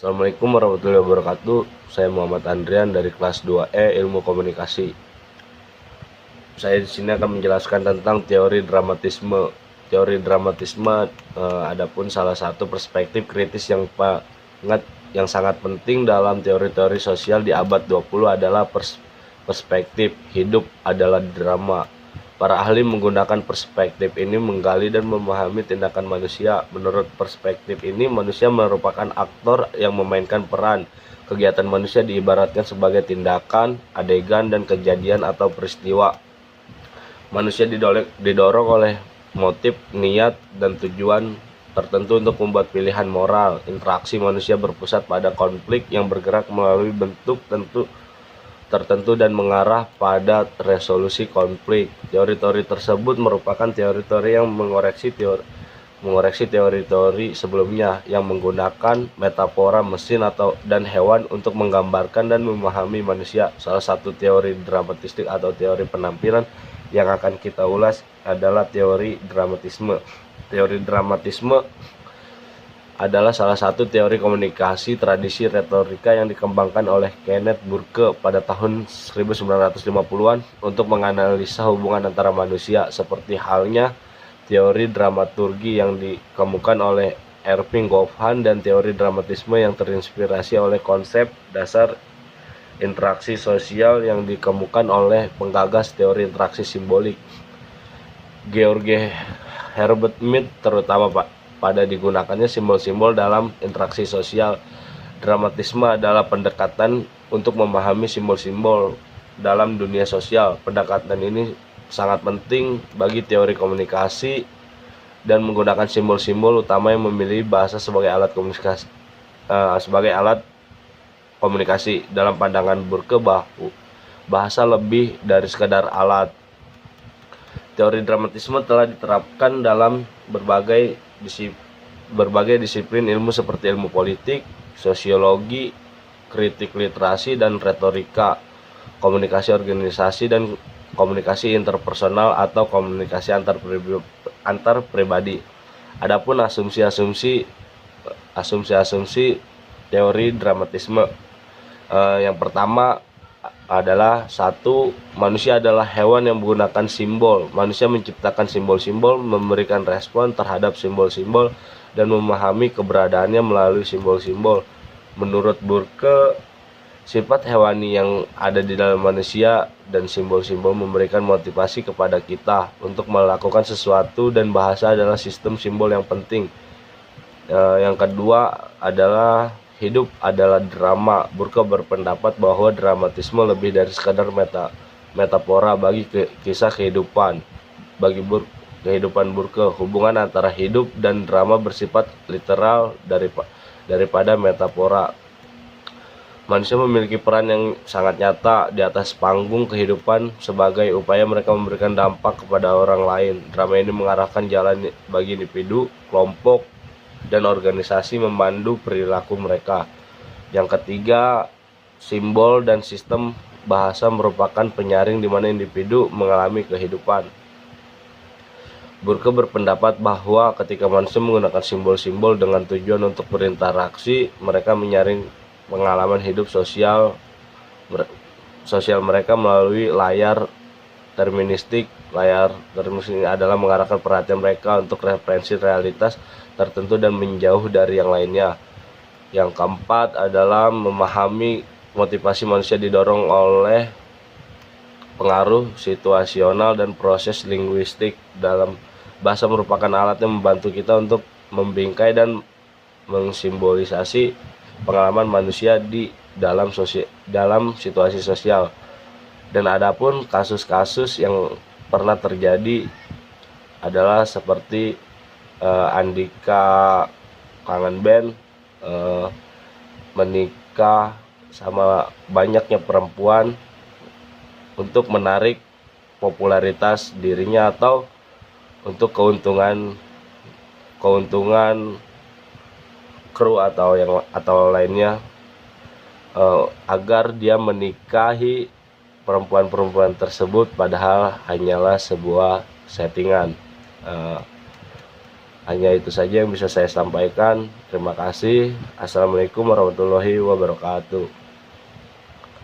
Assalamualaikum warahmatullahi wabarakatuh. Saya Muhammad Andrian dari kelas 2E Ilmu Komunikasi. Saya di sini akan menjelaskan tentang teori dramatisme. Teori dramatisme adapun salah satu perspektif kritis yang sangat penting dalam teori-teori sosial di abad 20 adalah perspektif hidup adalah drama. Para ahli menggunakan perspektif ini menggali dan memahami tindakan manusia. Menurut perspektif ini, manusia merupakan aktor yang memainkan peran. Kegiatan manusia diibaratkan sebagai tindakan, adegan, dan kejadian atau peristiwa. Manusia didorong oleh motif, niat, dan tujuan tertentu untuk membuat pilihan moral. Interaksi manusia berpusat pada konflik yang bergerak melalui bentuk tertentu dan mengarah pada resolusi konflik. Teori-teori tersebut merupakan teori-teori yang mengoreksi teori-teori sebelumnya yang menggunakan metafora mesin dan hewan untuk menggambarkan dan memahami manusia. Salah satu teori dramatistik atau teori penampilan yang akan kita ulas adalah teori dramatisme. Teori dramatisme adalah salah satu teori komunikasi tradisi retorika yang dikembangkan oleh Kenneth Burke pada tahun 1950-an untuk menganalisa hubungan antara manusia, seperti halnya teori dramaturgi yang dikemukakan oleh Erving Goffman dan teori dramatisme yang terinspirasi oleh konsep dasar interaksi sosial yang dikemukakan oleh penggagas teori interaksi simbolik Georg Herbert Mead, terutama pada digunakannya simbol-simbol dalam interaksi sosial. Dramatisme adalah pendekatan untuk memahami simbol-simbol dalam dunia sosial. Pendekatan ini sangat penting bagi teori komunikasi dan menggunakan simbol-simbol utama yang memilih bahasa sebagai alat komunikasi. Dalam pandangan Burke, bahasa lebih dari sekadar alat. Teori dramatisme telah diterapkan dalam berbagai disiplin ilmu seperti ilmu politik, sosiologi, kritik literasi dan retorika, komunikasi organisasi dan komunikasi interpersonal atau komunikasi antar pribadi. Adapun asumsi-asumsi teori dramatisme, yang pertama adalah satu, manusia adalah hewan yang menggunakan simbol. Manusia menciptakan simbol-simbol, memberikan respon terhadap simbol-simbol, dan memahami keberadaannya melalui simbol-simbol. Menurut Burke, sifat hewani yang ada di dalam manusia dan simbol-simbol memberikan motivasi kepada kita untuk melakukan sesuatu, dan bahasa adalah sistem simbol yang penting. Yang kedua adalah hidup adalah drama. Burke berpendapat bahwa dramatisme lebih dari sekadar metafora bagi kisah kehidupan. Bagi kehidupan Burke, hubungan antara hidup dan drama bersifat literal daripada metafora. Manusia memiliki peran yang sangat nyata di atas panggung kehidupan sebagai upaya mereka memberikan dampak kepada orang lain. Drama ini mengarahkan jalan bagi individu, kelompok, dan organisasi memandu perilaku mereka. Yang ketiga, simbol dan sistem bahasa merupakan penyaring di mana individu mengalami kehidupan. Burke berpendapat bahwa ketika manusia menggunakan simbol-simbol dengan tujuan untuk berinteraksi, mereka menyaring pengalaman hidup sosial mereka melalui layar terministik. Layar terministik adalah mengarahkan perhatian mereka untuk referensi realitas tertentu dan menjauh dari yang lainnya. Yang keempat adalah memahami motivasi manusia didorong oleh pengaruh situasional dan proses linguistik. Dalam bahasa merupakan alat yang membantu kita untuk membingkai dan mensimbolisasi pengalaman manusia di dalam situasi sosial. Dan adapun kasus-kasus yang pernah terjadi adalah seperti Andika kangen band, menikah sama banyaknya perempuan untuk menarik popularitas dirinya atau untuk keuntungan kru atau lainnya, agar dia menikahi perempuan-perempuan tersebut, padahal hanyalah sebuah settingan. Hanya itu saja yang bisa saya sampaikan. Terima kasih. Assalamualaikum warahmatullahi wabarakatuh.